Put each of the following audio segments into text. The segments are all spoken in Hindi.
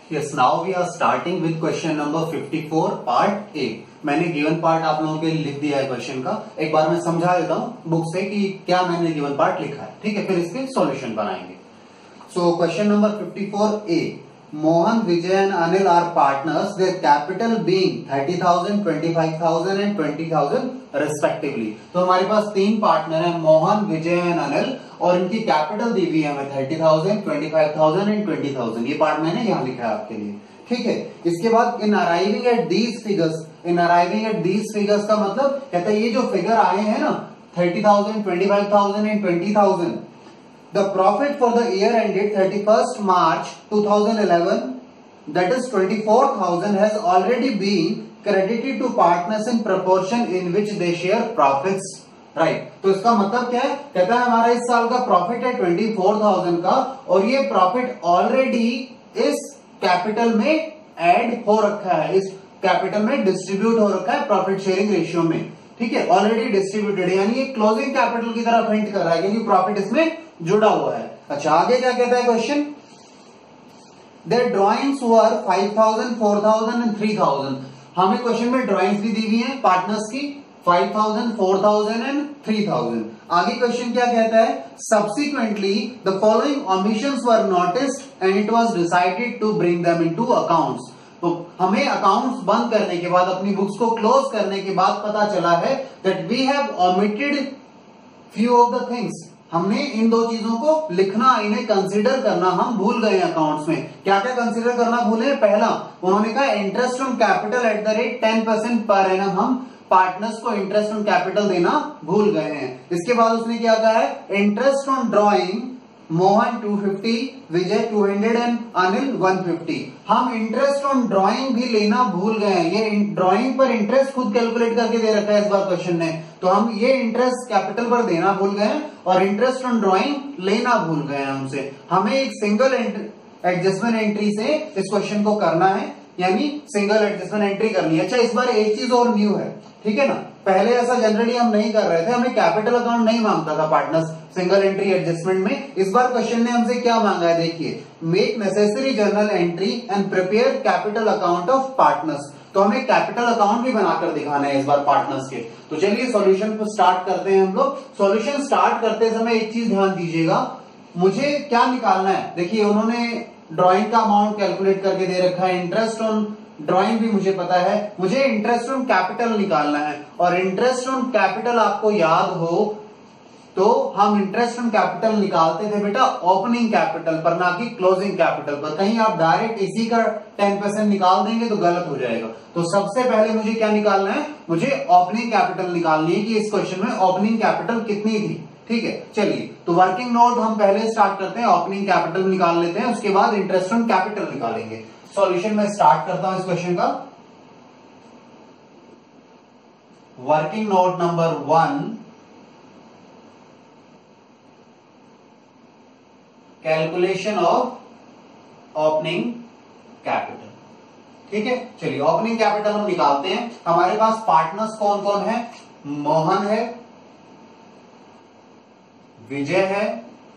Yes, now we are starting with question number 54 part A. मैंने गिवन पार्ट आप लोगों के लिए लिख दिया है क्वेश्चन का। एक बार मैं समझा देता हूं बुक से कि क्या मैंने गिवन पार्ट लिखा है, ठीक है, फिर इसके सॉल्यूशन बनाएंगे। So question number 54 A, Mohan, Vijay and Anil are partners, their capital being 30,000, 25,000 and 20,000 respectively. तो हमारे पास तीन पार्टनर हैं, मोहन, विजय एंड अनिल, और इनकी कैपिटल दी हुई है हमें 30,000, 25,000 एंड 20,000। ये पार्ट मैंने यहां लिखा है आपके लिए, ठीक है। इसके बाद in arriving at these figures, in arriving at these figures का मतलब कहता है ये जो फिगर आए हैं ना 30,000, 25,000 and 20,000, the profit for the year ended 31st March 2011, that is 24,000, has already been credited to partners in proportion in which they share profits, right? तो इसका मतलब क्या है, कहता है हमारा इस साल का प्रॉफिट है 24,000 का, और ये प्रॉफिट ऑलरेडी इस कैपिटल में ऐड हो रखा है, इस कैपिटल में डिस्ट्रीब्यूट हो रखा है प्रॉफिट शेयरिंग रेशियो में, ठीक है, ऑलरेडी डिस्ट्रीब्यूटेड, यानी ये क्लोजिंग कैपिटल की तरफ हिंट कर रहा है क्योंकि प्रॉफिट इसमें जुड़ा हुआ है। अच्छा, आगे क्या कहता है question, their drawings were 5,000, 4,000 and 3,000। हमें क्वेश्चन में ड्रॉइंग्स भी दी हुई हैं पार्टनर्स की 5,000, 4,000 एंड 3,000। आगे क्वेश्चन क्या कहता है, subsequently the following omissions were noticed and it was decided to bring them into accounts. तो हमें अकाउंट्स बंद करने के बाद, अपनी बुक्स को क्लोज करने के बाद पता चला है that we have omitted few of the things. हमने इन दो चीजों को लिखना, इन्हें कंसीडर करना हम भूल गए अकाउंट्स में। क्या क्या कंसीडर करना भूले, पहला उन्होंने कहा interest on capital at the rate 10% per annum, हम पार्टनर्स को इंटरेस्ट ऑन कैपिटल देना भूल गए हैं। इसके बाद उसने क्या कहा है, interest on drawing Mohan 250, Vijay 200 and Anil 150। हम इंटरेस्ट ऑन ड्राइंग भी लेना भूल गए हैं। ये ड्राइंग पर इंटरेस्ट खुद कैलकुलेट करके दे रखा है इस बार क्वेश्चन ने, तो हम ये इंटरेस्ट कैपिटल पर देना भूल गए हैं और इंटरेस्ट ऑन ड्राइंग लेना भूल गए हैं हमसे। हमें एक सिंगल एडजस्टमेंट एंट्री से इस क्वेश्चन को करना है, यानी सिंगल एडजस्टमेंट एंट्री करनी है। अच्छा, इस बार एक चीज और न्यू है, ठीक है ना, पहले ऐसा जनरली हम नहीं कर रहे थे, हमें कैपिटल अकाउंट नहीं मांगता था पार्टनर्स सिंगल एंट्री एडजस्टमेंट में। इस बार क्वेश्चन ने हमसे क्या मांगा है, देखिए, make necessary journal entry and prepare capital account of partners. तो हमें कैपिटल अकाउंट भी बनाकर दिखाना है इस बार पार्टनर्स के। तो चलिए सॉल्यूशन को स्टार्ट करते हैं हम लोग। सॉल्यूशन स्टार्ट करते समय एक चीज ध्यान दीजिएगा, मुझे क्या निकालना है। देखिए, उन्होंने ड्रॉइंग का अमाउंट कैलकुलेट करके दे रखा है, इंटरेस्ट ऑन ड्रॉइंग भी मुझे पता है, मुझे इंटरेस्ट ऑन कैपिटल निकालना है। और इंटरेस्ट ऑन कैपिटल आपको याद हो तो हम इंटरेस्ट ऑन कैपिटल निकालते थे बेटा ओपनिंग कैपिटल पर, ना कि क्लोजिंग कैपिटल पर। कहीं आप डायरेक्ट इसी का 10% निकाल देंगे तो गलत हो जाएगा। तो सबसे पहले मुझे क्या निकालना है, मुझे ओपनिंग कैपिटल निकालनी है कि इस क्वेश्चन में ओपनिंग कैपिटल कितनी थी, ठीक है। चलिए, तो वर्किंग नोट हम पहले स्टार्ट करते हैं, ओपनिंग कैपिटल निकाल लेते हैं, उसके बाद इंटरेस्ट ऑन कैपिटल निकालेंगे। सॉल्यूशन में स्टार्ट करता हूं इस क्वेश्चन का। Working note number 1, calculation of opening capital, ठीक है। चलिए, ओपनिंग कैपिटल हम निकालते हैं। हमारे पास पार्टनर्स कौन कौन है, मोहन है, विजय है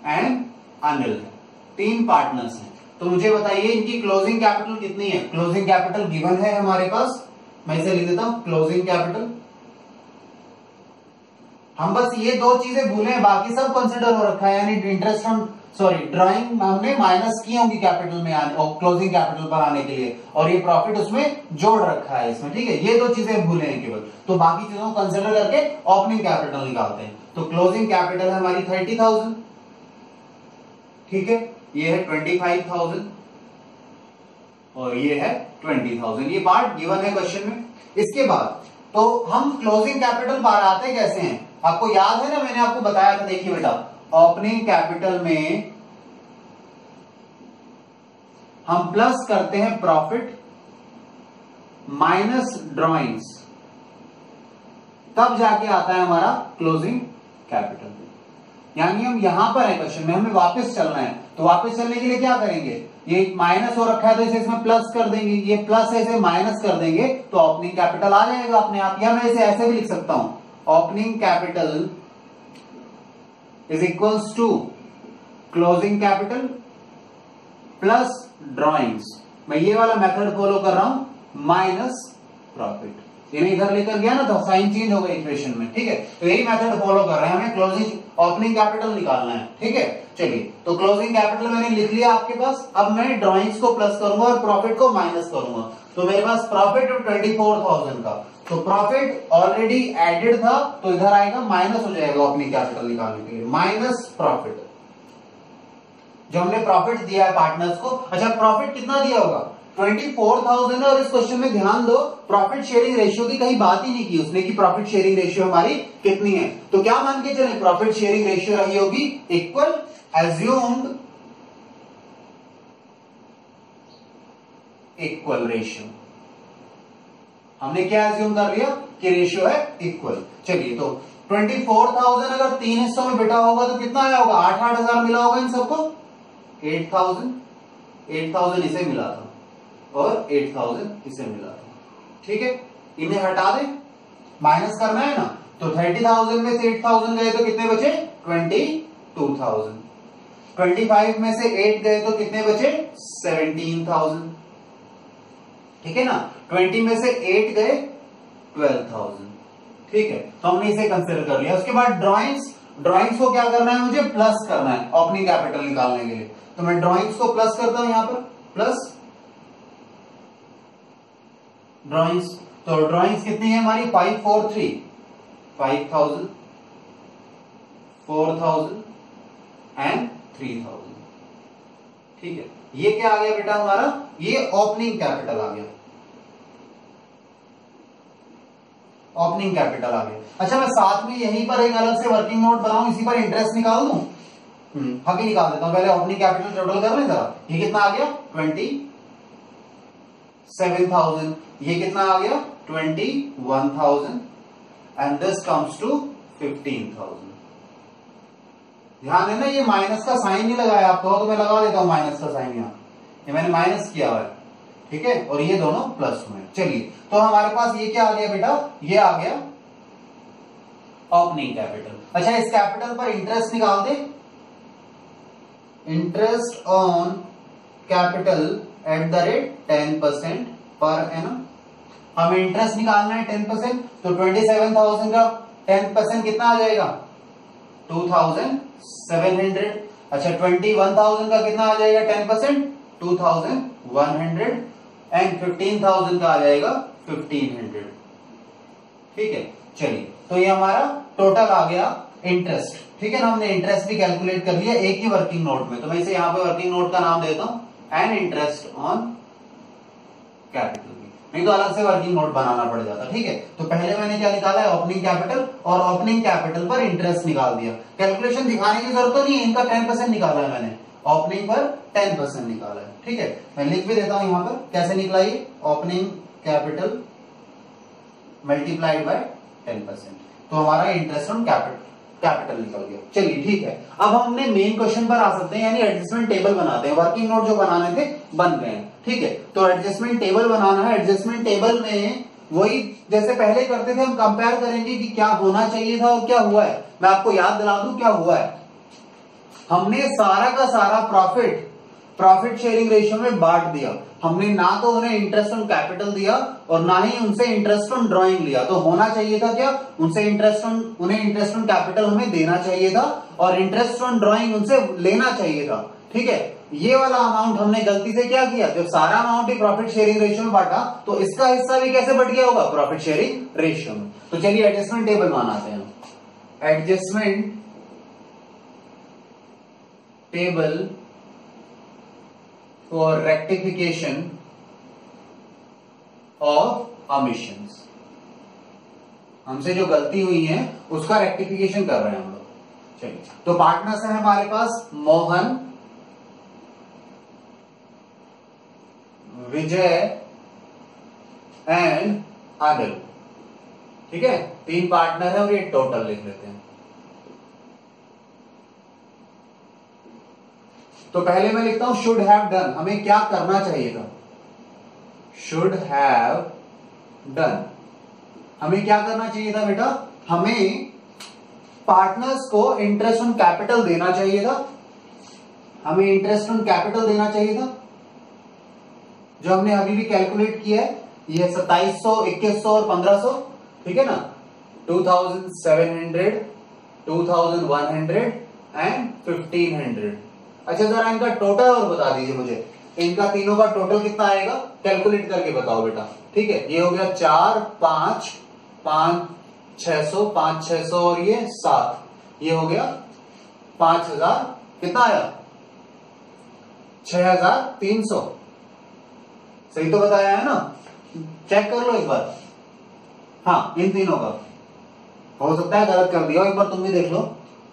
एंड अनिल है, तीन पार्टनर्स हैं। तो मुझे बताइए इनकी क्लोजिंग कैपिटल कितनी है। क्लोजिंग कैपिटल गिवन है हमारे पास, मैं इसे लिख देता हूं क्लोजिंग कैपिटल। हम बस ये दो चीजें भूले हैं, बाकी सब कंसिडर हो रखा है, यानी इंटरेस्ट ऑन ड्राइंग हमने माइनस की होंगी कैपिटल में आने और क्लोजिंग कैपिटल पर आने के लिए, और ये प्रॉफिट उसमें जोड़ रखा है इसमें, ठीक है। ये दो चीजें भूले हैं केवल, तो बाकी चीजों को कंसिडर करके ओपनिंग कैपिटल निकालते हैं। तो क्लोजिंग कैपिटल है हमारी 30,000, ठीक है, ये है 25,000 और ये है 20,000। ये पार्ट गिवन है क्वेश्चन में। इसके बाद तो हम क्लोजिंग कैपिटल बाहर आते कैसे हैं, आपको याद है ना, मैंने आपको बताया था। देखिए बेटा, ओपनिंग कैपिटल में हम प्लस करते हैं प्रॉफिट माइनस ड्रॉइंग्स, तब जाके आता है हमारा क्लोजिंग कैपिटल। यानी हम यहां पर है क्वेश्चन में, हमें वापस चलना है। तो वापस चलने के लिए क्या करेंगे, ये माइनस हो रखा है तो इसे इसमें प्लस कर देंगे, ये प्लस है इसे माइनस कर देंगे तो ओपनिंग कैपिटल आ जाएगा अपने आप। या मैं इसे ऐसे भी लिख सकता हूं, opening capital is equals to closing capital plus drawings, मैं ये वाला मेथड फॉलो कर रहा हूं, माइनस प्रॉफिट। इन्हें इधर लेकर गया ना तो साइन चेंज हो गया इक्वेशन में, ठीक है। तो यही मेथड फॉलो कर रहे हैं, हमें क्लोजिंग ओपनिंग कैपिटल निकालना है, ठीक है। चलिए, तो क्लोजिंग कैपिटल मैंने लिख लिया आपके पास। अब मैं ड्रॉइंग्स को प्लस करूंगा और प्रॉफिट को माइनस करूंगा। तो मेरे पास प्रॉफिट 24,000 का, तो प्रॉफिट ऑलरेडी एडेड था, तो इधर आएगा माइनस हो जाएगा ओपनिंग कैपिटल निकालने के लिए, माइनस प्रॉफिट जो हमने प्रॉफिट दिया है पार्टनर्स को। अच्छा, प्रॉफिट कितना दिया होगा? 24,000 है। और इस क्वेश्चन में ध्यान दो, प्रॉफिट शेयरिंग रेशियो की कहीं बात ही नहीं की उसने कि प्रॉफिट शेयरिंग रेशियो हमारी कितनी है। तो क्या मान के चले, प्रॉफिट शेयरिंग रेशियो रही होगी इक्वल, एज्यूम्ड इक्वल रेशियो। हमने क्या एज्यूम कर लिया कि रेशियो है इक्वल। चलिए, तो 24,000 अगर 3 हिस्सों में बिटा होगा तो कितना आया होगा? 8,000 मिला होगा इन सबको। 8,000 इसे मिला था और 8,000 इसे मिला था, ठीक है। इन्हें हटा दें, माइनस करना है ना, तो 30,000 में से 8,000 गए तो कितने बचे? 22,000। 25 में से 8 गए तो कितने बचे? 17,000, ठीक है ना। 20 में से 8 गए 12,000, ठीक है। तो हमने इसे कंसिडर कर लिया। उसके बाद ड्राइंग्स को क्या करना है? मुझे प्लस करना है ओपनिंग कैपिटल निकालने के लिए। तो मैं ड्राइंग्स को प्लस करता हूं यहां पर, प्लस ड्राइंग्स। तो ड्राइंग्स कितनी है हमारी? 543, 5,000, 4,000 एंड 3,000, ठीक है। ये क्या आ गया बेटा हमारा? ये ओपनिंग कैपिटल आ गया, ओपनिंग कैपिटल आ गया। अच्छा, मैं साथ में यहीं पर एक अलग से वर्किंग नोट बनाऊं, इसी पर इंटरेस्ट निकाल दूं। अभी निकाल देता हूं, पहले ओपनिंग कैपिटल टोटल कर लें जरा। ये कितना आ गया? 27,000। ये कितना आ गया? 21,000 एंड दिस कम्स टू 15,000। ध्यान है ना, ये माइनस का साइन नहीं लगाया आपको, तो मैं लगा देता हूं माइनस का साइन यहां। ये मैंने माइनस किया हुआ है, ठीक है, और ये दोनों प्लस हुए। चलिए, तो हमारे पास ये क्या आ गया बेटा? ये आ गया ओपनिंग कैपिटल। अच्छा, इस कैपिटल पर इंटरेस्ट निकाल दे। Interest on capital at the rate 10% per annum. हमें इंटरेस्ट निकालना है 10%, तो 27,000 का 10% कितना आ जाएगा? 2,700। अच्छा, 21,000 का कितना आ जाएगा 10%? 2,100 एंड 15,000 का आ जाएगा 1,500, ठीक है। चलिए, तो ये हमारा टोटल आ गया इंटरेस्ट, ठीक है ना। हमने इंटरेस्ट भी कैलकुलेट कर लिया एक ही वर्किंग नोट में। तो मैं इसे यहां पे वर्किंग नोट का नाम देता हूं, एंड इंटरेस्ट ऑन कैपिटल। नहीं तो अलग से वर्किंग नोट बनाना पड़ जाता, ठीक है। तो पहले मैंने क्या निकाला है? ओपनिंग कैपिटल, और ओपनिंग कैपिटल पर इंटरेस्ट निकाल दिया। कैलकुलेशन दिखाने की जरूरत तो नहीं है, इनका 10% निकाला है मैंने, ओपनिंग पर 10% निकाला है, ठीक है। मैं लिख भी देता हूं यहां पर कैसे निकला ये। ओपनिंग कैपिटल मल्टीप्लाइड बाय 10%, तो हमारा इंटरेस्ट ऑन कैपिटल निकल गया। चलिए, ठीक है। अब हमने मेन क्वेश्चन पर आ सकते हैं, यानी एडजस्टमेंट टेबल बनाते हैं। वर्किंग नोट जो बनाने थे बन गए हैं, ठीक है। तो एडजस्टमेंट टेबल बनाना है। एडजस्टमेंट टेबल में वही जैसे पहले करते थे, हम कंपेयर करेंगे कि क्या होना चाहिए था और क्या हुआ है। मैं आपको याद दिला दूं क्या हुआ है। हमने सारा का सारा प्रॉफिट शेयरिंग रेशियो में बांट दिया। हमने ना तो उन्हें इंटरेस्ट ऑन कैपिटल दिया और ना ही उनसे इंटरेस्ट ऑन ड्राइंग लिया। तो होना चाहिए था क्या? उन्हें इंटरेस्ट ऑन कैपिटल हमें देना चाहिए था और इंटरेस्ट ऑन ड्राइंग उनसे लेना चाहिए था, ठीक है। ये वाला अमाउंट हमने गलती से क्या किया? जब सारा अमाउंट ही प्रॉफिट शेयरिंग रेशियो में बांटा, तो इसका हिस्सा भी कैसे बढ़ गया होगा? प्रॉफिट शेयरिंग रेशियो में। तो चलिए एडजस्टमेंट टेबल बनाते हैं। Adjustment table for rectification of omissions। हमसे जो गलती हुई है उसका रेक्टिफिकेशन कर रहे हैं हम लोग। चलिए, तो पार्टनर्स है हमारे पास मोहन, विजय एंड आदिल, ठीक है। 3 पार्टनर है और ये टोटल लिख लेते हैं। तो पहले मैं लिखता हूं शुड हैव डन। हमें क्या करना चाहिए था? Should have done. हमें क्या करना चाहिए था बेटा? हमें पार्टनर्स को इंटरेस्ट ऑन कैपिटल देना चाहिए था। हमें इंटरेस्ट ऑन कैपिटल देना चाहिए था। जो हमने अभी भी कैलकुलेट किया है, ये 2700, 2100 और 1500, ठीक है ना। 2700, 2100 एंड 1500। अच्छा जरा इनका टोटल और बता दीजिए मुझे, इनका तीनों का टोटल कितना आएगा, कैलकुलेट करके बताओ बेटा। ठीक है, ये हो गया 4, 5, 5, 600, 5, 600 और ये 7, ये हो गया 5000, कितना आया 6300। सही तो बताया है ना, चेक कर लो एक बार। हाँ इन तीनों का हो सकता है गलत कर दिया, एक बार तुम भी देख लो,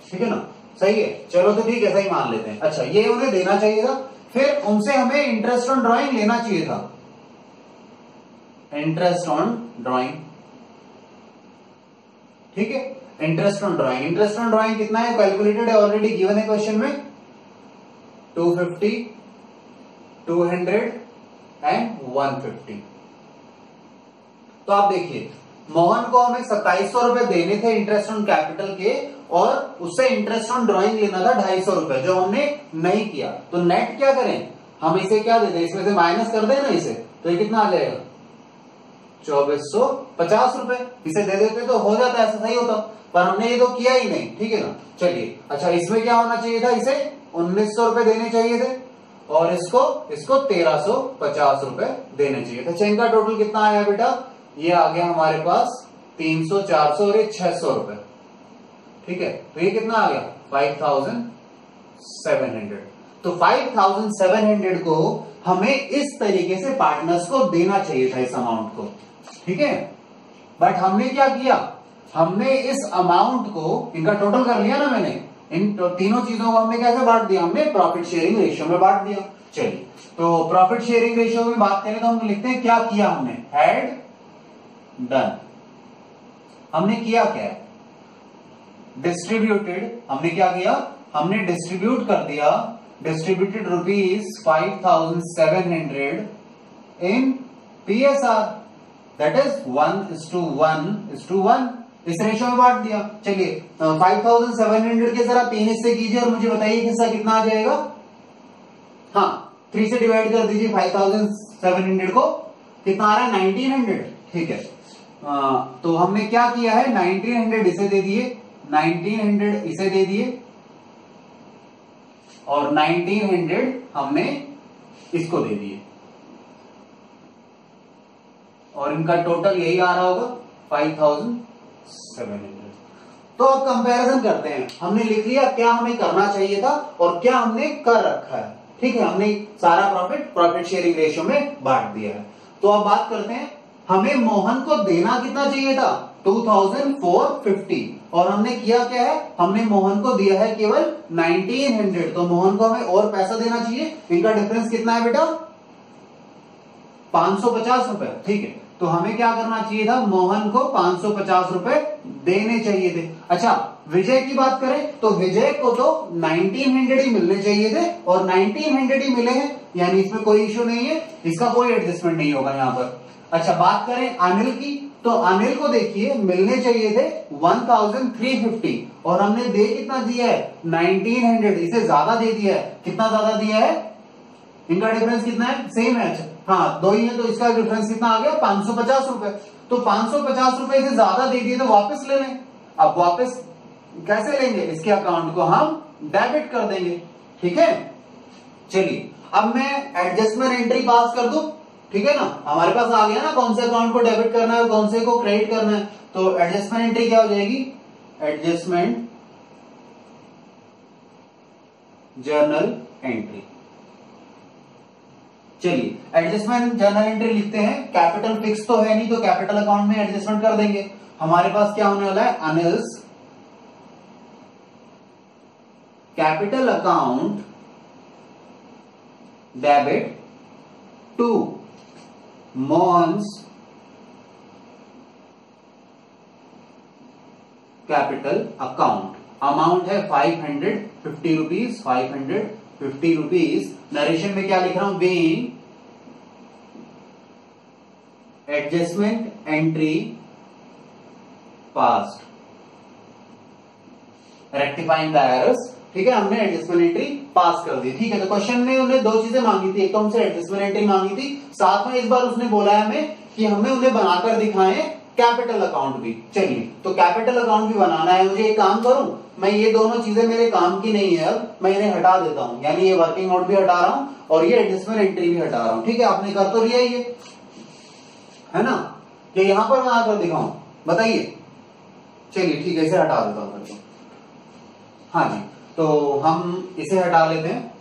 ठीक है ना। सही है, चलो तो ठीक है, सही मान लेते हैं। अच्छा ये उन्हें देना चाहिए था, फिर उनसे हमें इंटरेस्ट ऑन ड्राइंग लेना चाहिए था, इंटरेस्ट ऑन ड्राइंग। ठीक है, interest on drawing, interest on drawing कितना है, कैलकुलेटेड है, ऑलरेडी गिवन है क्वेश्चन में, 250, 200 एंड 150। तो आप देखिए मोहन को हमें 2700 रुपए देने थे इंटरेस्ट ऑन कैपिटल के, और उससे इंटरेस्ट ऑन ड्राइंग लेना था 250 रुपए, जो हमने नहीं किया। तो नेट क्या करें, हम इसे क्या दे दें, इसमें से माइनस कर दें ना इसे, तो ये कितना आ जाएगा 2450 रुपए। इसे दे देते तो हो जाता, ऐसा सही होता, पर हमने ये तो किया ही नहीं, ठीक है ना। चलिए अच्छा इसमें क्या होना चाहिए था, इसे 1900 रुपए देने चाहिए थे, और इसको 1350 रुपए देने चाहिए थे। इनका टोटल कितना आया बेटा, ये आ गया हमारे पास 300, 400 और ये 600 रुपए। ठीक है, तो ये कितना आ गया 5700। तो 5700 को हमें इस तरीके से पार्टनर्स को देना चाहिए था, इस अमाउंट को। ठीक है, बट हमने क्या किया, हमने इस अमाउंट को, इनका टोटल कर लिया ना मैंने, इन तीनों चीजों को हमने कैसे बांट दिया, हमने प्रॉफिट शेयरिंग रेशियो में बांट दिया। चलिए तो प्रॉफिट शेयरिंग रेशियो में बात करें तो हम लिखते हैं क्या किया हमने, हैड डन। हमने किया क्या है, डिस्ट्रीब्यूटेड। हमने क्या किया, हमने डिस्ट्रीब्यूट कर दिया, distributed ₹5700 in PSR, that is 1:1:1, इस रेशियो में बांट दिया। चलिए 5700 के जरा 3 हिस्से कीजिए और मुझे बताइए हिस्सा कितना आ जाएगा। हाँ 3 से डिवाइड कर दीजिए 5700 को, कितना आ रहा है 1900। ठीक है, तो हमने क्या किया है, 1900 इसे दे दिए, 1900 इसे दे दिए, और 1900 हमने इसको दे दिए, और इनका टोटल यही आ रहा होगा 5700। तो अब कंपैरिजन करते हैं, हमने लिख लिया क्या हमें करना चाहिए था और क्या हमने कर रखा है। ठीक है, हमने सारा प्रॉफिट शेयरिंग रेशियो में बांट दिया है। तो अब बात करते हैं, हमें मोहन को देना कितना चाहिए था 2450, और हमने किया क्या है, हमने मोहन को दिया है केवल 1900, तो मोहन को हमें और पैसा देना चाहिए। इनका डिफरेंस कितना है बेटा 550 रुपए। ठीक है, तो हमें क्या करना चाहिए था, मोहन को 550 रुपए देने चाहिए थे। अच्छा विजय की बात करें तो विजय को तो 1900 ही मिलने चाहिए थे, और 1900 ही मिले हैं, यानी इसमें कोई इश्यू नहीं है, इसका कोई एडजस्टमेंट नहीं होगा यहां पर। अच्छा बात करें अनिल की, तो अनिल को देखिए मिलने चाहिए थे 1350, और हमने दे कितना दिया है 1900, इसे ज्यादा दे दिया है। कितना ज्यादा दिया है, इनका डिफरेंस कितना है, सेम है। अच्छा हाँ दो ही है, तो इसका डिफरेंस कितना आ गया 550 रुपए। तो 550 रुपए से ज्यादा दे दिए तो वापस ले लें। अब वापस कैसे लेंगे, इसके अकाउंट को हम डेबिट कर देंगे। ठीक है, चलिए अब मैं एडजस्टमेंट एंट्री पास कर दूं, ठीक है ना, हमारे पास आ गया ना कौन से अकाउंट को डेबिट करना है और कौन से को क्रेडिट करना है। तो एडजस्टमेंट एंट्री क्या हो जाएगी, एडजस्टमेंट जर्नल एंट्री। चलिए एडजस्टमेंट जर्नल एंट्री लिखते हैं, कैपिटल फिक्स तो है नहीं, तो कैपिटल अकाउंट में एडजस्टमेंट कर देंगे। हमारे पास क्या होने वाला है, Anil's capital account debit to Mohan's capital account. Amount है 550 रुपीज, 550 रुपीज। नरेशन में क्या लिख रहा हूं, being adjustment entry passed, rectifying the errors, ठीक है, हमने एडजस्टमेंट एंट्री पास कर दी। ठीक है, तो क्वेश्चन में उन्हें दो चीजें मांगी थी, एक तो हमसे एडजस्टमेंट एंट्री मांगी थी, साथ में इस बार उसने बोला है हमें कि हमें उन्हें बनाकर दिखाएं कैपिटल अकाउंट भी। चलिए, तो कैपिटल अकाउंट भी बनाना है मुझे। एक काम करूं, मैं ये दोनों चीजें मेरे काम की नहीं है, अब मैं इन्हें हटा देता हूं, यानी ये वर्किंग नोट भी हटा रहा हूं और ये एडजस्टमेंट एंट्री भी हटा रहा हूं। ठीक है, आपने कर तो लिया ये, है ना, कि यहां पर बनाकर दिखाऊं, बताइए। चलिए ठीक है, इसे हटा देता हूं फिर तो। हाँ जी, तो हम इसे हटा लेते हैं।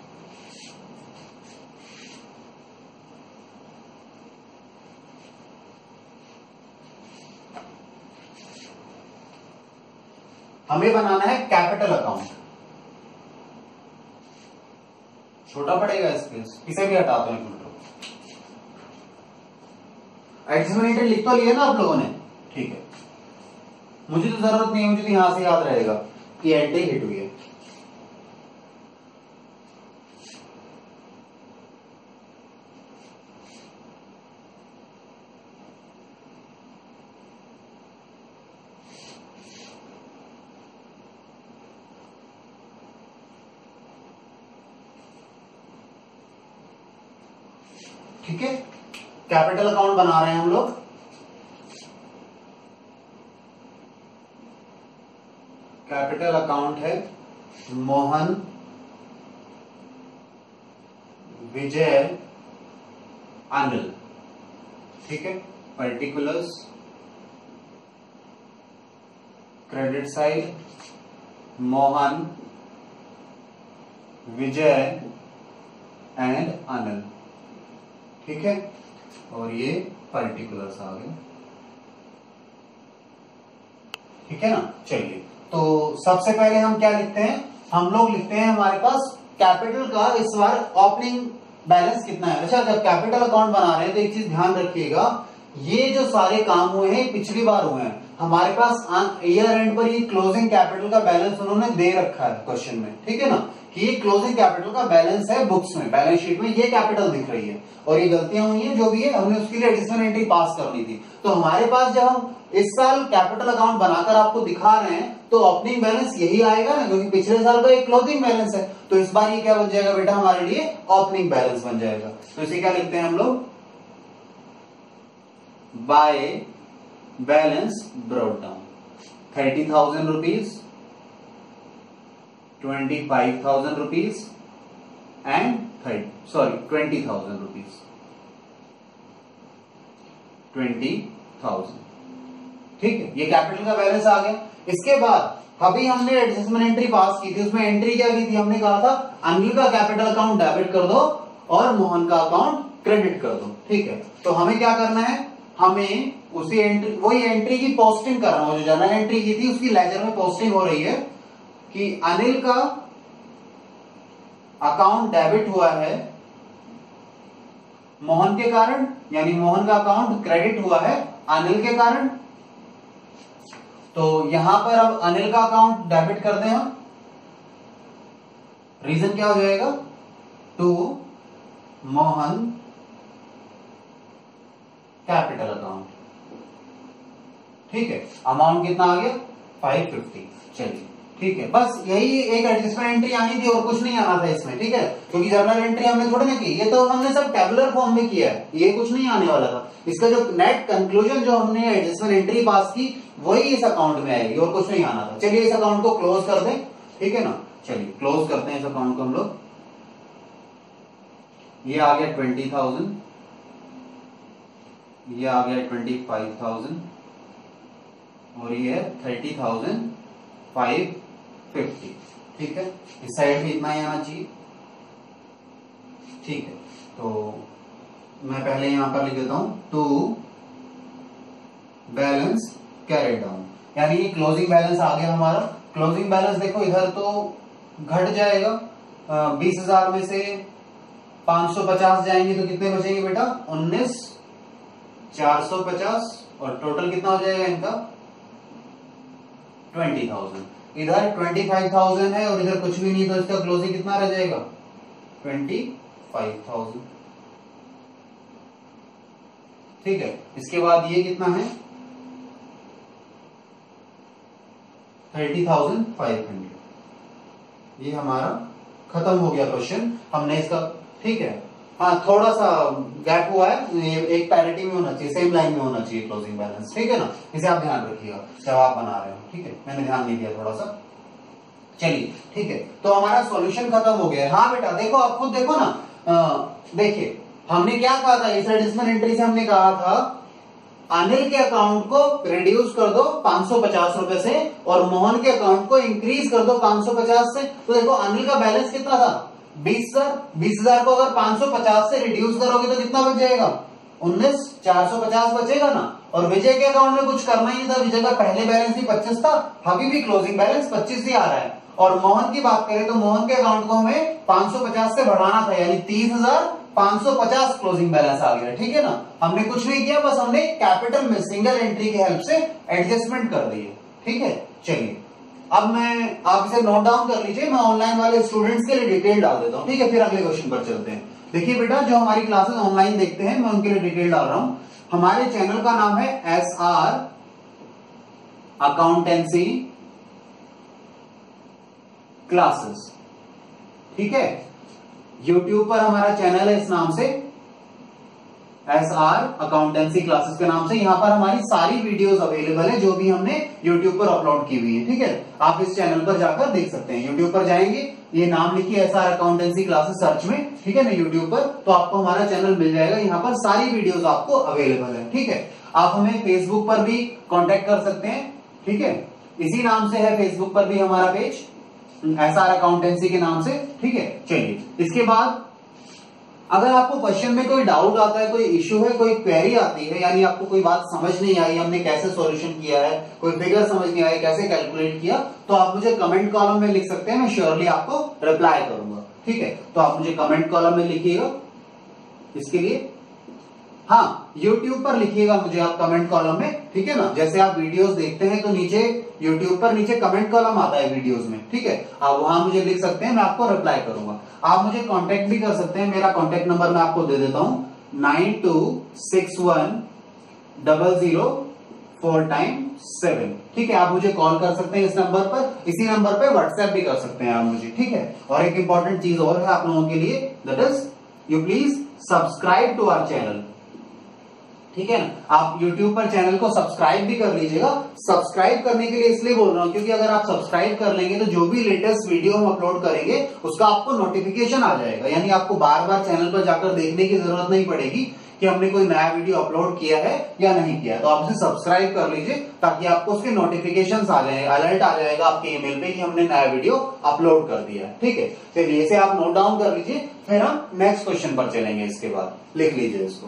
हमें बनाना है कैपिटल अकाउंट, छोटा पड़ेगा इसे भी हटाते हैं। एडजस्टमेंट एंट्री लिख तो लिया ना आप लोगों ने, ठीक है, मुझे तो जरूरत नहीं है, मुझे तो यहां से याद रहेगा कि एंट्री हिट हुई है। ठीक है, कैपिटल अकाउंट बना रहे हैं हम लोग। कैपिटल अकाउंट है मोहन, विजय, अनिल। ठीक है, particulars, credit side Mohan, Vijay and Anil. ठीक है, और ये पर्टिकुलर्स आ गए। ठीक है ना, चलिए, तो सबसे पहले हम क्या लिखते हैं, हम लोग लिखते हैं हमारे पास कैपिटल का इस बार ओपनिंग बैलेंस कितना है। अच्छा, जब कैपिटल अकाउंट बना रहे हैं तो एक चीज ध्यान रखिएगा, ये जो सारे काम हुए हैं पिछली बार हुए हैं। हमारे पास ईयर एंड पर ये क्लोजिंग कैपिटल का बैलेंस उन्होंने दे रखा है क्वेश्चन में। ठीक है ना, कि ये क्लोजिंग कैपिटल का बैलेंस है बुक्स में, बैलेंस शीट में ये कैपिटल दिख रही है, और ये गलतियां हुई हैं जो भी है, हमने उसके लिए एडिशनल एंट्री पास करनी थी। तो हमारे पास जब हम इस साल कैपिटल अकाउंट बनाकर आपको दिखा रहे हैं तो ओपनिंग बैलेंस यही आएगा ना, क्योंकि पिछले साल का एक क्लोजिंग बैलेंस है। तो इस बार ये क्या बन जाएगा बेटा, हमारे लिए ओपनिंग बैलेंस बन जाएगा। तो इसे क्या लिखते हैं हम लोग, by balance brought down 30,000 rupees, 25,000 rupees and 20,000 rupees, 20,000। ठीक है, ये कैपिटल का बैलेंस आ गया। इसके बाद अभी हमने एडजस्टमेंट एंट्री पास की थी, उसमें एंट्री क्या की थी, हमने कहा था अनिल का कैपिटल अकाउंट डेबिट कर दो और मोहन का अकाउंट क्रेडिट कर दो। ठीक है, तो हमें क्या करना है, हमें उसी एंट्री, वही एंट्री की पोस्टिंग करना हो जो जर्नल एंट्री की थी उसकी लेजर में पोस्टिंग हो रही है कि अनिल का अकाउंट डेबिट हुआ है मोहन के कारण, यानी मोहन का अकाउंट क्रेडिट हुआ है अनिल के कारण। तो यहां पर अब अनिल का अकाउंट डेबिट कर दें हम, रीजन क्या हो जाएगा, टू मोहन कैपिटल अकाउंट। ठीक है, अमाउंट कितना आ गया 550। चलिए ठीक है, बस यही एक एडजस्टमेंट एंट्री आनी थी और कुछ नहीं आना था इसमें। ठीक है, क्योंकि जर्नल एंट्री हमने थोड़ी ना की, ये तो हमने सब टेबुलर फॉर्म में किया है, ये कुछ नहीं आने वाला था। इसका जो नेट कंक्लूजन जो हमने एडजस्टमेंट एंट्री पास की वही इस अकाउंट में आएगी और कुछ नहीं आना था। चलिए इस अकाउंट को क्लोज कर दें, ठीक है ना, चलिए क्लोज करते हैं इस अकाउंट को हम लोग। ये आ गया 20,000, ये आ गया 25,000 और ये है 30,550। ठीक है, इस साइड भी इतना ही आना चाहिए। ठीक है, तो मैं पहले यहां पर लिख देता हूं टू बैलेंस कैरी डाउन, यानी ये क्लोजिंग बैलेंस आ गया हमारा। क्लोजिंग बैलेंस देखो इधर तो घट जाएगा, 20,000 में से 550 जाएंगे तो कितने बचेंगे बेटा, 19,450, और टोटल कितना हो जाएगा इनका 20,000। इधर 25,000 है और इधर कुछ भी नहीं, तो इसका क्लोजिंग कितना रह जाएगा 25,000। ठीक है, इसके बाद ये कितना है 30,500। ये हमारा खत्म हो गया क्वेश्चन, हमने इसका, ठीक है। हाँ, थोड़ा सा गैप हुआ है, ये एक पैरिटी में होना चाहिए, सेम लाइन में होना चाहिए क्लोजिंग बैलेंस, ठीक है ना। इसे आप ध्यान रखिएगा जब आप बना रहे हो, ठीक है। मैंने ध्यान नहीं दिया थोड़ा सा, चलिए ठीक है। तो हमारा सॉल्यूशन खत्म हो गया है। हाँ बेटा देखो, आप खुद देखो ना, देखिए हमने क्या कहा था, इस एडिशनल एंट्री से हमने कहा था अनिल के अकाउंट को रिड्यूस कर दो 550 रुपए से और मोहन के अकाउंट को इंक्रीज कर दो 550 से। तो देखो अनिल का बैलेंस कितना था, 20,000 को अगर 550 से रिड्यूस करोगे तो कितना बच जाएगा, 19,450 बचेगा ना। और विजय के अकाउंट में कुछ करना ही नहीं था, विजय का पहले बैलेंस ही 25 था, अभी भी क्लोजिंग बैलेंस 25 ही आ रहा है। और मोहन की बात करें तो मोहन के अकाउंट को हमें 550 से बढ़ाना था, यानी 30,550 क्लोजिंग बैलेंस आ गया, ठीक है ना। हमने कुछ नहीं किया, बस हमने कैपिटल में सिंगल एंट्री की हेल्प से एडजस्टमेंट कर दिए, ठीक है। चलिए अब आप इसे नोट डाउन कर लीजिए, मैं ऑनलाइन वाले स्टूडेंट्स के लिए डिटेल डाल देता हूं, ठीक है। फिर अगले क्वेश्चन पर चलते हैं। देखिए बेटा, जो हमारी क्लासेस ऑनलाइन देखते हैं मैं उनके लिए डिटेल डाल रहा हूं। हमारे चैनल का नाम है SR अकाउंटेंसी क्लासेस, ठीक है। YouTube पर हमारा चैनल है इस नाम से, SR अकाउंटेंसी क्लासेस के नाम से। यहां पर हमारी सारी वीडियोस अवेलेबल है जो भी हमने YouTube पर अपलोड की हुई है, ठीक है। आप इस चैनल पर जाकर देख सकते हैं। YouTube पर जाएंगे, ये नाम लिखिए SR अकाउंटेंसी क्लासेस सर्च में, ठीक है ना, YouTube पर, तो आपको हमारा चैनल मिल जाएगा। यहाँ पर सारी वीडियोस आपको अवेलेबल है, ठीक है। आप हमें फेसबुक पर भी कांटेक्ट कर सकते हैं, ठीक है। इसी नाम से है फेसबुक पर भी हमारा पेज, SR अकाउंटेंसी के नाम से, ठीक है। चलिए इसके बाद अगर आपको क्वेश्चन में कोई डाउट आता है, कोई इश्यू है, कोई क्वेरी आती है, यानी आपको कोई बात समझ नहीं आई, हमने कैसे सॉल्यूशन किया है, कोई फिगर समझ नहीं आई, कैसे कैलकुलेट किया, तो आप मुझे कमेंट कॉलम में लिख सकते हैं, मैं श्योरली आपको रिप्लाई करूंगा, ठीक है। तो आप मुझे कमेंट कॉलम में लिखिएगा इसके लिए, हाँ YouTube पर लिखिएगा मुझे आप कमेंट कॉलम में, ठीक है ना। जैसे आप वीडियोस देखते हैं तो नीचे YouTube पर नीचे कमेंट कॉलम आता है वीडियोस में, ठीक है। आप वहां मुझे लिख सकते हैं, मैं आपको रिप्लाई करूंगा। आप मुझे कांटेक्ट भी कर सकते हैं, मेरा कांटेक्ट नंबर मैं आपको दे देता हूं, 92610047, ठीक है। आप मुझे कॉल कर सकते हैं इस नंबर पर, इसी नंबर पर व्हाट्सएप भी कर सकते हैं आप मुझे, ठीक है। और एक इंपॉर्टेंट चीज और है आप लोगों के लिए, that is you please subscribe to our channel, ठीक है ना। आप YouTube पर चैनल को सब्सक्राइब भी कर लीजिएगा। सब्सक्राइब करने के लिए इसलिए बोल रहा हूं क्योंकि अगर आप सब्सक्राइब कर लेंगे तो जो भी लेटेस्ट वीडियो हम अपलोड करेंगे उसका आपको नोटिफिकेशन आ जाएगा, यानी आपको बार बार चैनल पर जाकर देखने की जरूरत नहीं पड़ेगी कि हमने कोई नया वीडियो अपलोड किया है या नहीं किया। तो आप इसे सब्सक्राइब कर लीजिए ताकि आपको उसके नोटिफिकेशन आ जाए, अलर्ट आ जाएगा आपके ईमेल पे कि हमने नया वीडियो अपलोड कर दिया है, ठीक है। चलिए इसे आप नोट डाउन कर लीजिए, फिर हम नेक्स्ट क्वेश्चन पर चलेंगे। इसके बाद लिख लीजिए इसको।